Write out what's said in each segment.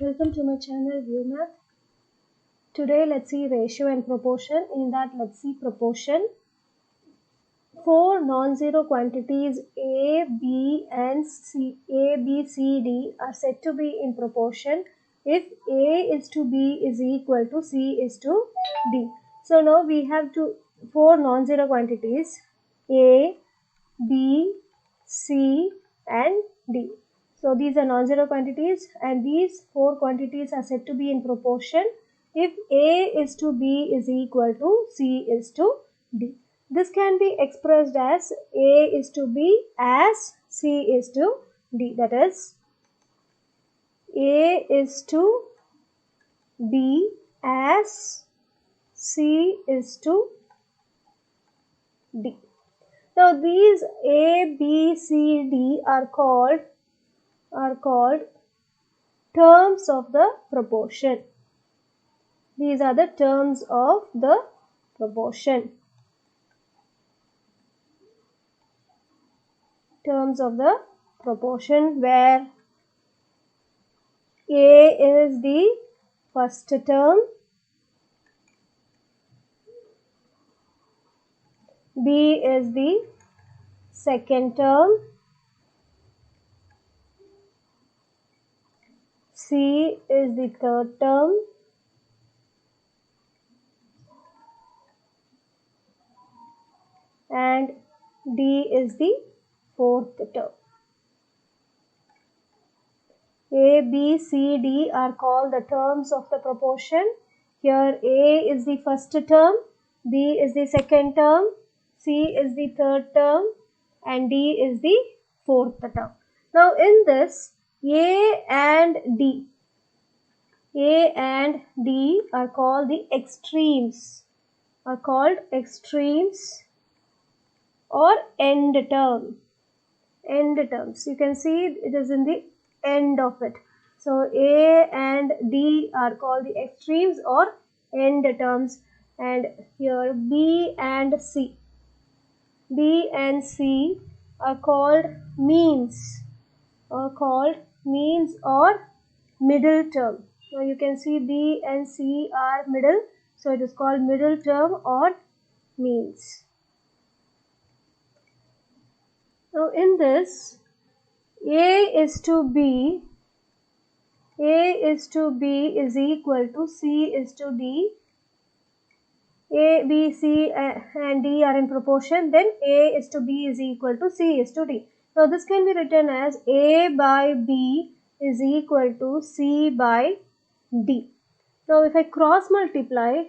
Welcome to my channel View Math. Today let's see ratio and proportion. In that let's see proportion. Four non-zero quantities A, B and C, A, B, C, D are said to be in proportion if A is to B is equal to C is to D. So now we have four non-zero quantities A, B, C and D. So these are non-zero quantities and these four quantities are said to be in proportion if A is to B is equal to C is to D. This can be expressed as A is to B as C is to D. That is, A is to B as C is to D. Now these A, B, C, D are called terms of the proportion. These are the terms of the proportion. Terms of the proportion where A is the first term, B is the second term, C is the third term, and D is the fourth term. A, B, C, D are called the terms of the proportion. Here A is the first term, B is the second term, C is the third term and D is the fourth term. Now in this A and D are called the extremes, or end terms. You can see it is in the end of it. So A and D are called the extremes or end terms, and here B and C are called means, or middle term. Now you can see B and C are middle, so it is called middle term or means. Now in this, A is to B is equal to C is to D. A, B, C and D are in proportion, then A is to B is equal to C is to D. Now this can be written as A by B is equal to C by D. Now if I cross multiply,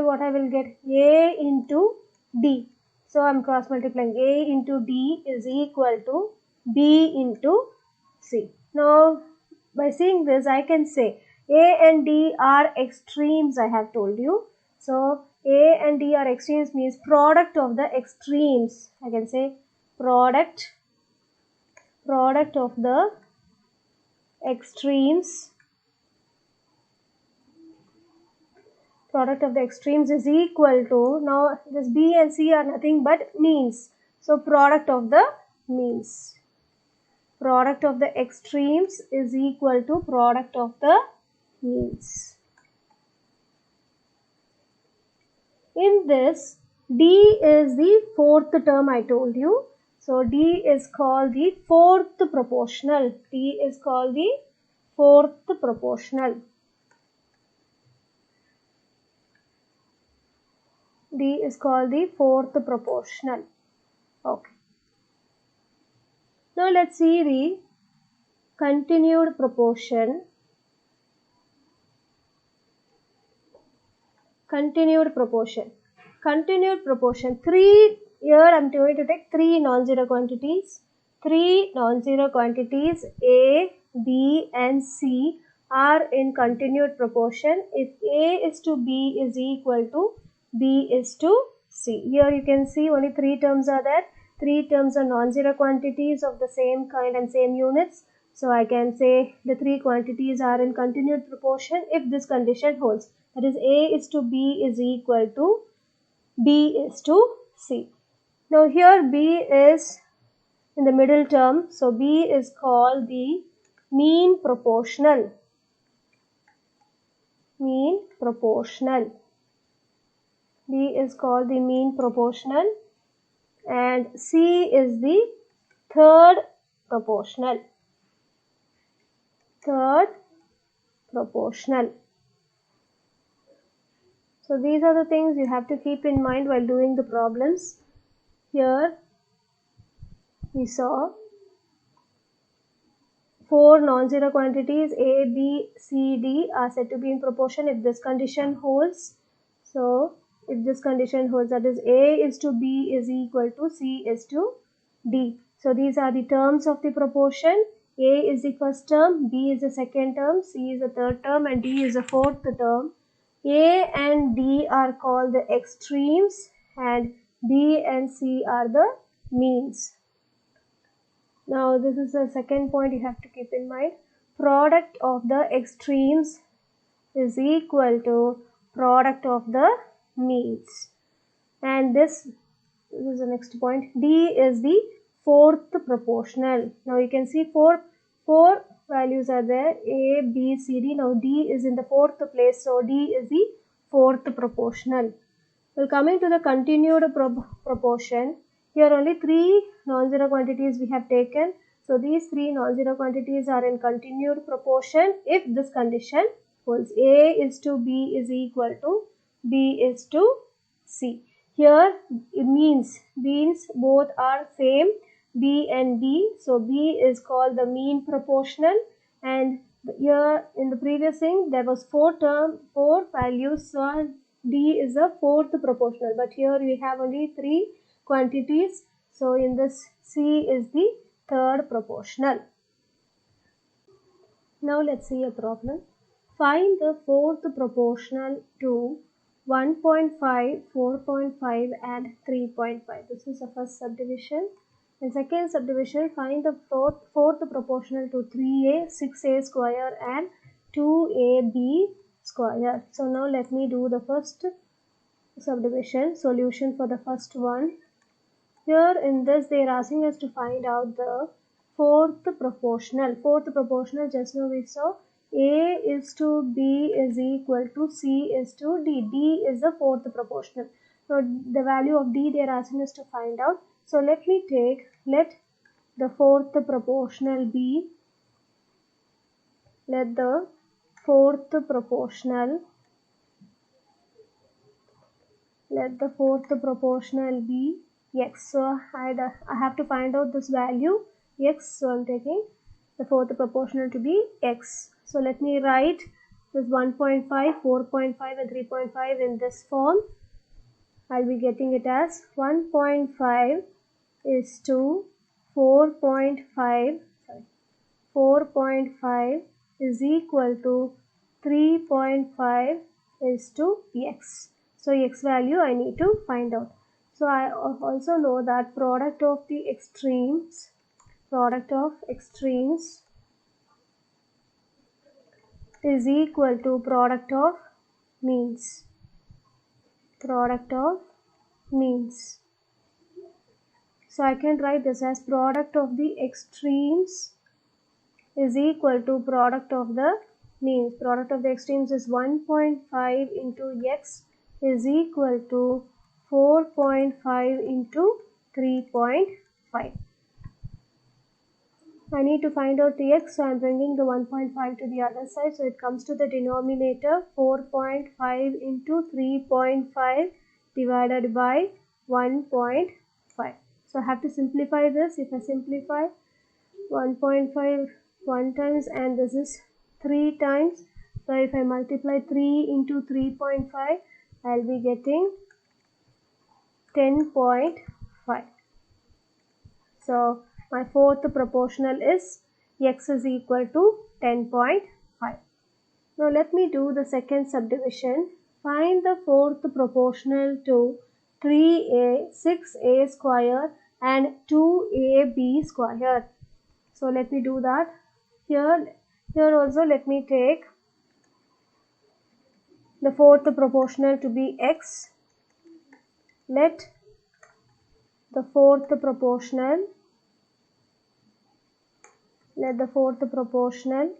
what I will get? A into D. So I am cross multiplying. A into D is equal to B into C. Now by seeing this I can say A and D are extremes, I have told you. So A and D are extremes means product of the extremes. I can say product of the extremes. Product of the extremes is equal to, now this B and C are nothing but means. So product of the means. Product of the extremes is equal to product of the means. In this, D is the fourth term I told you. So D is called the fourth proportional. D is called the fourth proportional. D is called the fourth proportional. Okay. Now let's see the continued proportion. Continued proportion. Here I am going to take three non-zero quantities. A, B and C are in continued proportion if A is to B is equal to B is to C. Here you can see only three terms are there. Three terms are non-zero quantities of the same kind and same units. So I can say the three quantities are in continued proportion if this condition holds. That is, A is to B is equal to B is to C. Now here B is in the middle term. So B is called the mean proportional. Mean proportional. B is called the mean proportional and C is the third proportional. Third proportional. So these are the things you have to keep in mind while doing the problems. Here we saw 4 non-zero quantities A, B, C, D are said to be in proportion if this condition holds. So if this condition holds, that is A is to B is equal to C is to D. So these are the terms of the proportion. A is the first term, B is the second term, C is the third term and D is the fourth term. A and D are called the extremes and B and C are the means. Now this is the second point you have to keep in mind. Product of the extremes is equal to product of the means. And this is the next point. D is the fourth proportional. Now you can see four values are there, A, B, C, D. Now D is in the fourth place, so D is the fourth proportional. Well, coming to the continued proportion, here only 3 non-zero quantities we have taken. So these 3 non-zero quantities are in continued proportion if this condition holds. A is to B is equal to B is to C. Here it means both are same, B and B. So B is called the mean proportional, and here in the previous thing there was 4 values, so D is the fourth proportional, but here we have only 3 quantities. So in this C is the third proportional. Now let's see a problem. Find the fourth proportional to 1.5, 4.5 and 3.5. This is the first subdivision. In second subdivision, find the fourth proportional to 3a, 6a square and 2ab square. So now let me do the first subdivision. Solution for the first one. Here in this they are asking us to find out the fourth proportional. Fourth proportional, just now we saw A is to B is equal to C is to D. D is the fourth proportional. So the value of D they are asking us to find out. So let the fourth proportional be, let the fourth proportional be x. So I have to find out this value x. So I'm taking the fourth proportional to be x. So let me write this 1.5, 4.5 and 3.5 in this form. I'll be getting it as 1.5 is to 4.5 is equal to 3.5 is to x. So x value I need to find out. So I also know that product of extremes is equal to product of means. So I can write this as product of the extremes is equal to product of the means. Product of the extremes is 1.5 into x is equal to 4.5 into 3.5. I need to find out the x, so I am bringing the 1.5 to the other side. So it comes to the denominator 4.5 into 3.5 divided by 1.5. So I have to simplify this. If I simplify 1.5 1 times and this is 3 times. So if I multiply 3 into 3.5, I'll be getting 10.5. So my fourth proportional is x is equal to 10.5. Now let me do the second subdivision. Find the fourth proportional to 3a, 6a square and 2ab square. So let me do that. Here also let me take the fourth proportional to be x. Let the fourth proportional let the fourth proportional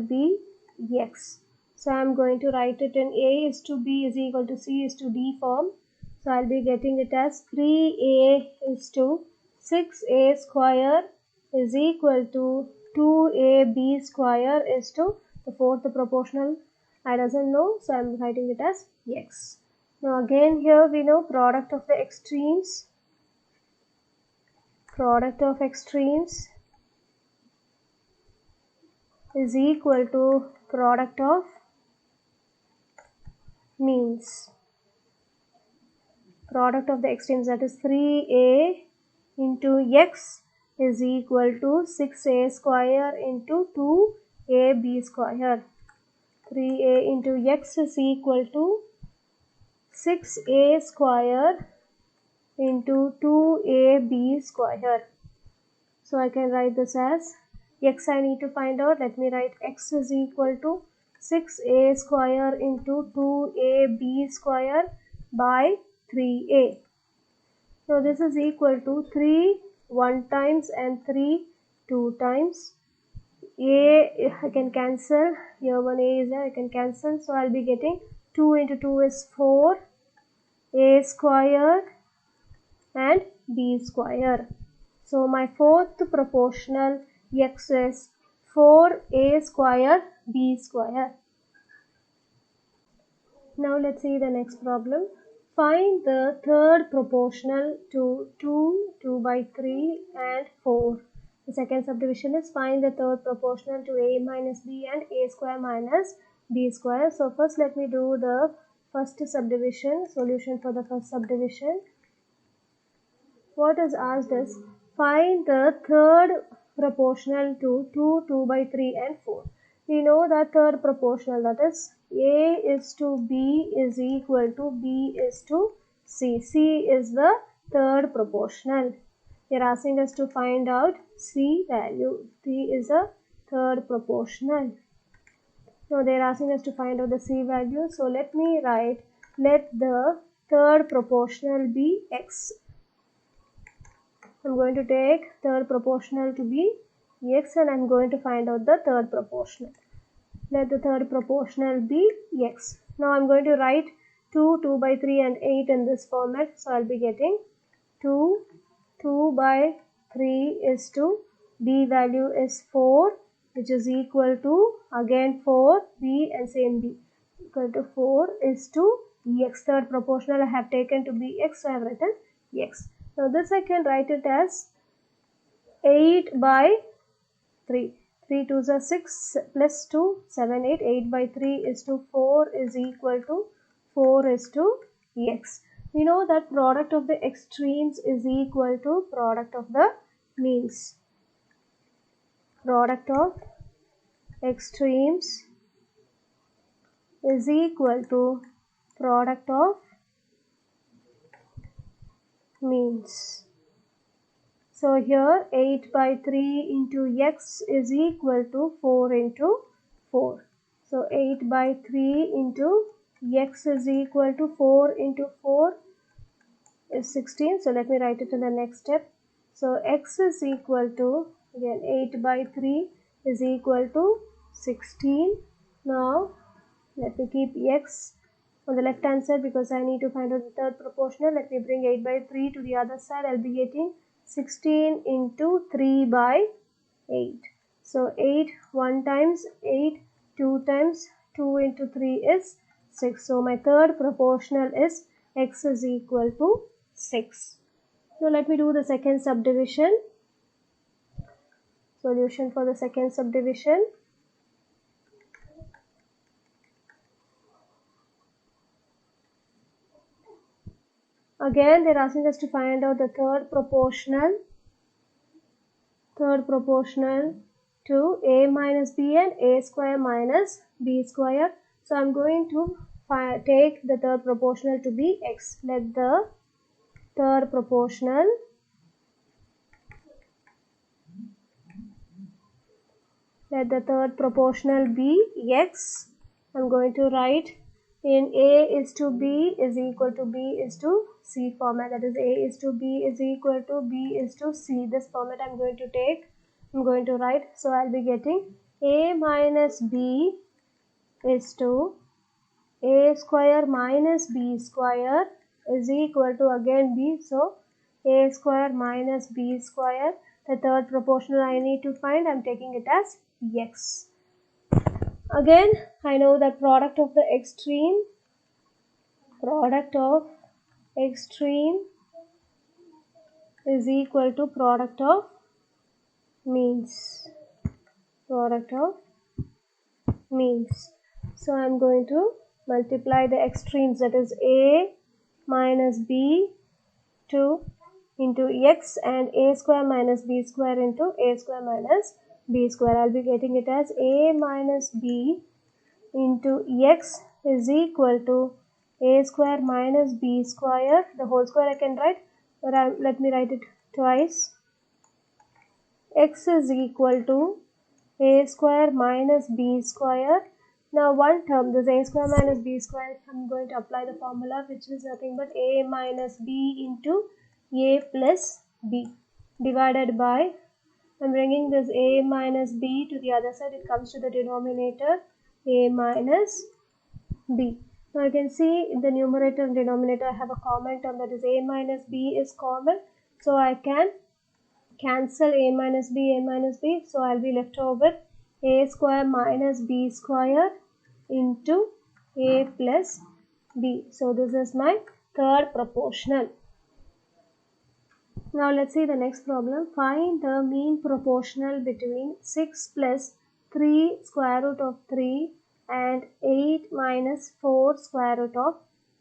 be x. So I am going to write it in A is to B is equal to C is to D form. So I'll be getting it as 3A is to 6A square is equal to 2AB square is to the fourth proportional. I doesn't know, so I'm writing it as x. Now again here we know product of the extremes. Product of extremes is equal to product of means. Product of the extremes, that is 3A into x is equal to 6A square into 2AB square. 3A into x is equal to 6A square into 2AB square. So I can write this as x I need to find out. Let me write x is equal to 6A square into 2AB square by 3A. So this is equal to 3 1 times and 3 2 times. A I can cancel. Here one A is there, I can cancel. So I'll be getting 2 into 2 is 4. A square and B square. So my fourth proportional x is 4A square B square. Now let's see the next problem. Find the third proportional to 2, 2 by 3 and 4. The second subdivision is find the third proportional to A minus B and A square minus B square. So first let me do the first subdivision, solution for the first subdivision. What is asked is find the third proportional to 2, 2 by 3 and 4. We know that third proportional, that is A is to B is equal to B is to C. C is the third proportional. They are asking us to find out C value. C is a third proportional. So they are asking us to find out the C value. So let me write, let the third proportional be x. I'm going to take third proportional to be x and I'm going to find out the third proportional. Let the third proportional be x. Now I'm going to write 2, 2 by 3 and 8 in this format. So I'll be getting 2, 2 by 3 is to B value is 4, which is equal to again 4, B and same B equal to 4 is to x. Third proportional I have taken to be x, so I have written x. Now this I can write it as 8 by 3. 3 2s are 6 plus 2, 7, 8. 8 by 3 is to 4 is equal to 4 is to x. We know that product of the extremes is equal to product of the means. Product of extremes is equal to product of means. So here 8 by 3 into x is equal to 4 into 4. So 8 by 3 into x is equal to 4 into 4 is 16. So let me write it in the next step. So x is equal to, again 8 by 3 is equal to 16. Now let me keep x on the left hand side because I need to find out the third proportional. Let me bring 8 by 3 to the other side. I'll be getting 16 into 3 by 8. So 8 1 times 8 2 times 2 into 3 is 6. So my third proportional is x is equal to 6. Now let me do the second subdivision. Solution for the second subdivision. Again they are asking us to find out the third proportional to A minus B and A square minus B square. So I'm going to take the third proportional to be x. Let the third proportional be x. I'm going to write in A is to B is equal to B is to C format. That is A is to B is equal to B is to C. This format I'm going to take. I'm going to write. So I'll be getting A minus B is to A square minus B square is equal to again B. So A square minus B square. The third proportional I need to find. I'm taking it as X. Again, I know that product of extreme is equal to product of means. Product of means. So I'm going to multiply the extremes, that is A minus B into X and A square minus B square into A square minus B square. I'll be getting it as A minus B into X is equal to A square minus B square. The whole square I can write, but let me write it twice. X is equal to A square minus B square. Now one term, this A square minus B square, I'm going to apply the formula, which is nothing but A minus B into A plus B divided by, I'm bringing this A minus B to the other side, it comes to the denominator A minus B. Now you can see in the numerator and denominator I have a common term, that is A minus B is common. So I can cancel A minus B. So I'll be left over with A square minus B square into A plus B. So this is my third proportional. Now let's see the next problem. Find the mean proportional between 6 plus 3 square root of 3 and 8 minus 4 square root of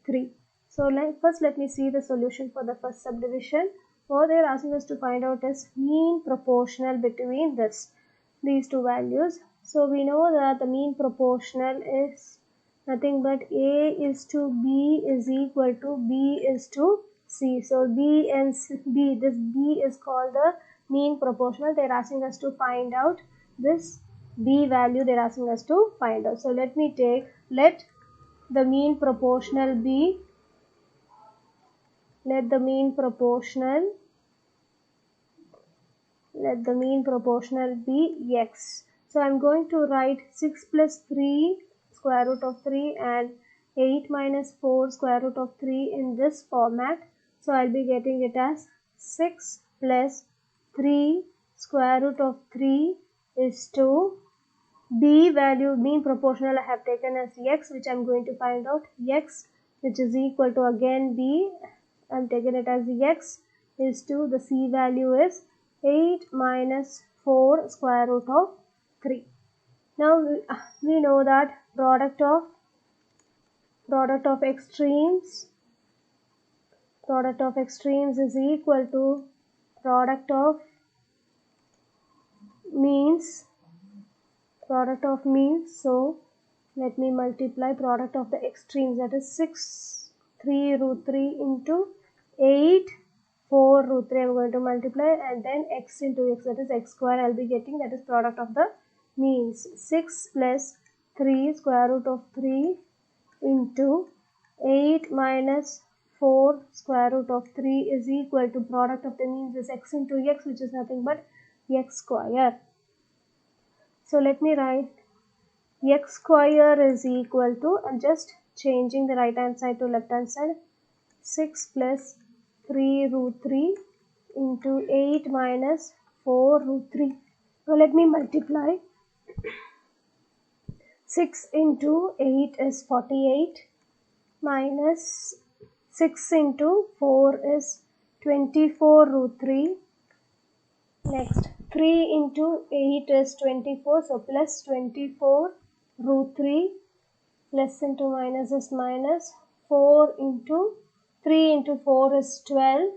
3. So first let me see the solution for the first subdivision. What they are asking us to find out is mean proportional between these two values. So we know that the mean proportional is nothing but A is to B is equal to B is to C. So B and B, this B is called the mean proportional. They are asking us to find out this B value. They are asking us to find out. So let the mean proportional be, let the mean proportional be X. So I'm going to write 6 plus 3 square root of 3 and 8 minus 4 square root of 3 in this format. So I'll be getting it as 6 plus 3 square root of 3 is to B value, mean proportional I have taken as X, which I'm going to find out. X, which is equal to again B, I'm taking it as X, is to the C value is 8 minus 4 square root of 3. Now we know that product of extremes is equal to product of means. So let me multiply product of the extremes, that is 3 root 3 into 8 4 root 3. I'm going to multiply and then x into x, that is x square I'll be getting, that is product of the means. 6 plus 3 square root of 3 into 8 minus 4 square root of 3 is equal to product of the means is x into x, which is nothing but x square. So let me write x square is equal to, I'm just changing the right hand side to left hand side, 6 plus 3 root 3 into 8 minus 4 root 3. Now let me multiply. 6 into 8 is 48 minus 6 into 4 is 24 root 3. Next 3 into 8 is 24, so plus 24 root 3, plus into minus is minus, 4 into 3 into 4 is 12,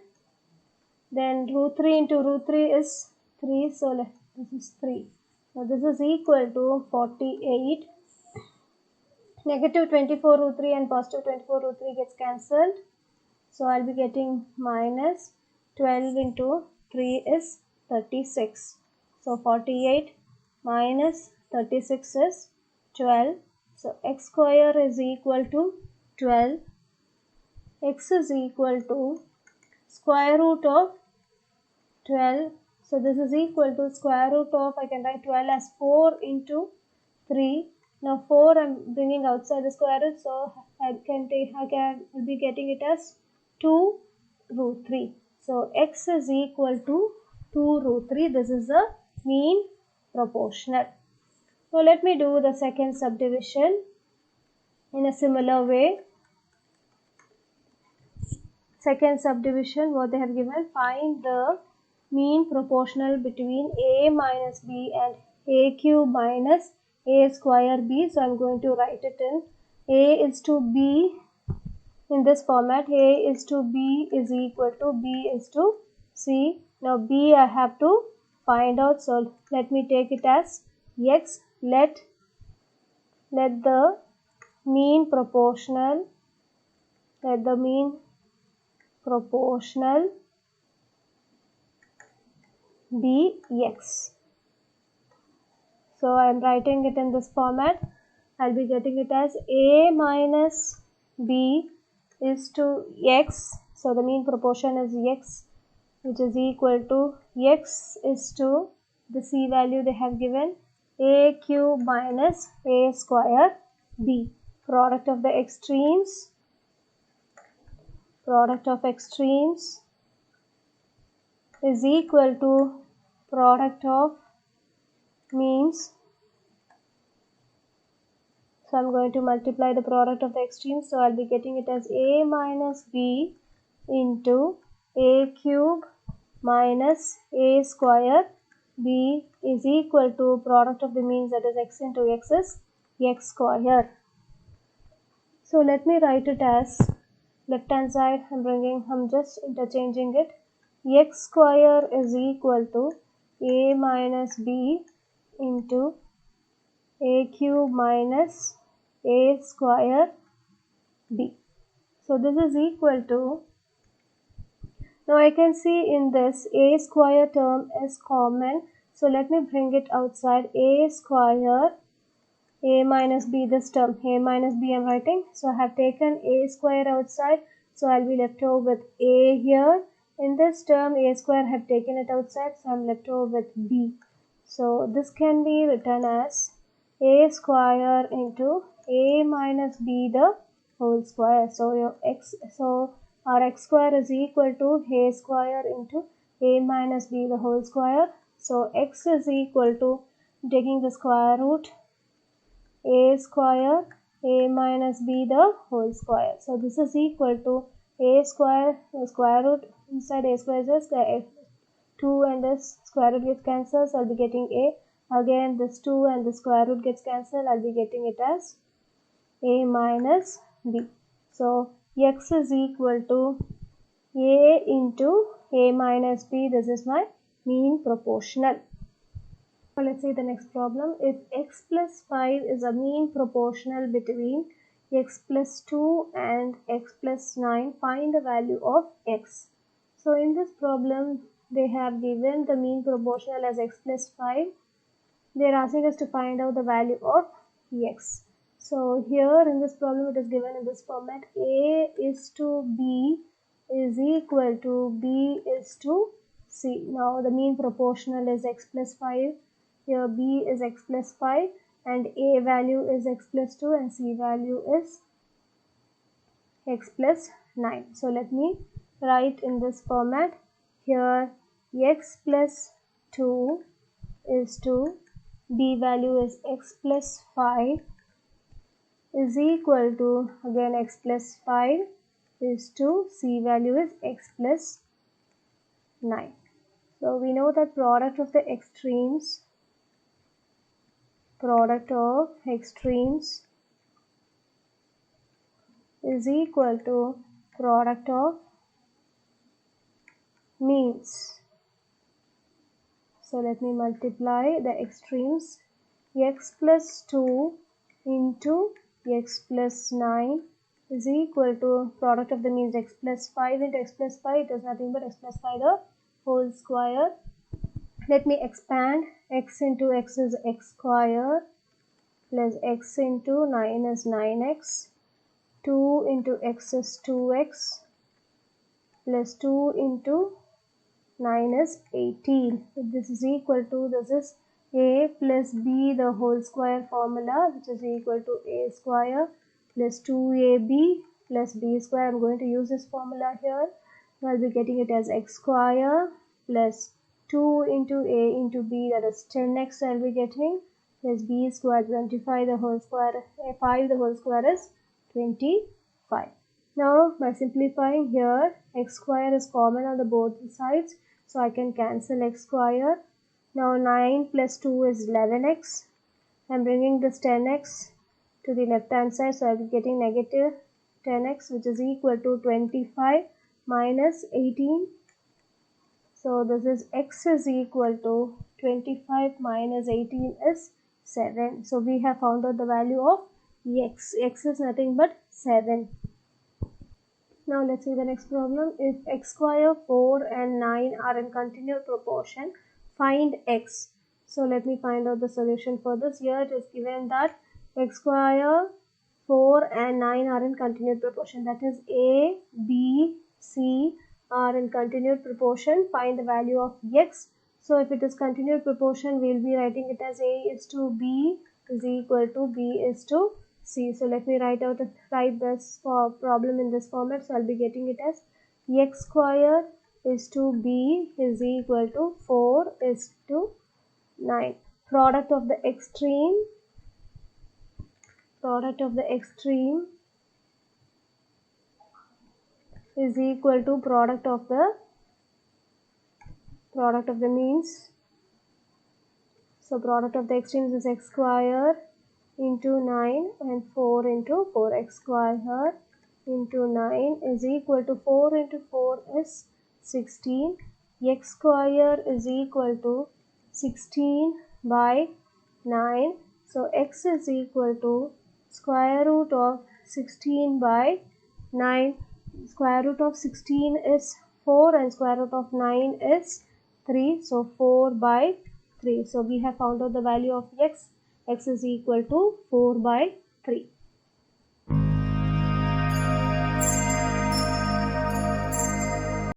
then root 3 into root 3 is 3, so this is 3. Now this is equal to 48. Negative 24 root 3 and positive 24 root 3 gets cancelled. So I'll be getting minus 12 into 3 is 36. So 48 minus 36 is 12. So x square is equal to 12. X is equal to square root of 12. So this is equal to square root of, I can write 12 as 4 into 3. Now 4 I'm bringing outside the square root, so I will be getting it as 2 root 3. So x is equal to 2 root 3. This is the mean proportional. So let me do the second subdivision in a similar way. Second subdivision, what they have given, find the mean proportional between a minus b and a cube minus a square b. So I'm going to write it in a is to b in this format. A is to b is equal to b is to c. Now b I have to find out, so let me take it as x. Let the mean proportional be x. So I am writing it in this format. I'll be getting it as a minus b is to x. So the mean proportion is x, which is equal to x is to the c value they have given, a cube minus a square b. Product of extremes is equal to product of means. So I'm going to multiply the product of the extremes. So I'll be getting it as a minus b into a cube minus a square b is equal to product of the means, that is x into x is x square. So let me write it as left hand side. I'm just interchanging it. X square is equal to a minus b into a cube minus a square b. So this is equal to, now I can see in this a square term is common. So let me bring it outside. A square, a minus b, this term, a minus b I'm writing. So I have taken a square outside. So I'll be left over with a here. In this term, a square I have taken it outside. So I'm left over with b. So this can be written as a square into a minus b the whole square. So our x square is equal to a square into a minus b the whole square. So x is equal to, taking the square root, a square a minus b the whole square. So this is equal to a square, the square root inside a square is just 2 and this square root gets cancelled. So I'll be getting a. Again this 2 and the square root gets cancelled. I'll be getting it as a minus b. So x is equal to a into a minus b. This is my mean proportional. Now let's see the next problem. If x plus 5 is a mean proportional between x plus 2 and x plus 9, find the value of x. So in this problem, they have given the mean proportional as x plus 5. They are asking us to find out the value of x. So here in this problem, it is given in this format. A is to b is equal to b is to c. Now the mean proportional is x plus 5. Here b is x plus 5 and a value is x plus 2 and c value is x plus 9. So let me write in this format. Here x plus 2 is to b value is x plus 5 is equal to, again x plus 5 is to c value is x plus 9. So we know that product of extremes is equal to product of means. So let me multiply the extremes. X plus 2 into x plus 9 is equal to product of the means x plus 5 into x plus 5. It is nothing but x plus 5 the whole square. Let me expand. X into x is x square plus x into 9 is 9x, 2 into x is 2x, plus 2 into 9 is 18. This is equal to, this is a plus b the whole square formula, which is equal to a square plus 2ab plus b square. I'm going to use this formula here. I'll be getting it as x square plus 2 into a into b, that is 10x I'll be getting, plus b square 25 the whole square, 5 the whole square is 25. Now by simplifying here, x square is common on the both sides, so I can cancel x square. Now 9 plus 2 is 11x. I'm bringing this 10x to the left hand side, so I'll be getting negative 10x, which is equal to 25 minus 18. So this is x is equal to 25 minus 18 is 7. So we have found out the value of x. X is nothing but 7. Now let's see the next problem. If x square, 4 and 9 are in continued proportion, find x. So let me find out the solution for this. Here it is given that x square, 4 and 9 are in continued proportion. That is a, b, c are in continued proportion. Find the value of x. So if it is continued proportion, we will be writing it as a is to b is equal to b is to c. So let me write this problem in this format. So I'll be getting it as x square is to b is equal to 4 is to 9. Product of the extreme is equal to product of the means. So product of the extremes is x square into 9 and 4 into 4. X square into 9 is equal to 4 into 4 is 16. X square is equal to 16 by 9. So x is equal to square root of 16 by 9. Square root of 16 is 4 and square root of 9 is 3. So 4 by 3. So we have found out the value of x. X is equal to 4 by 3.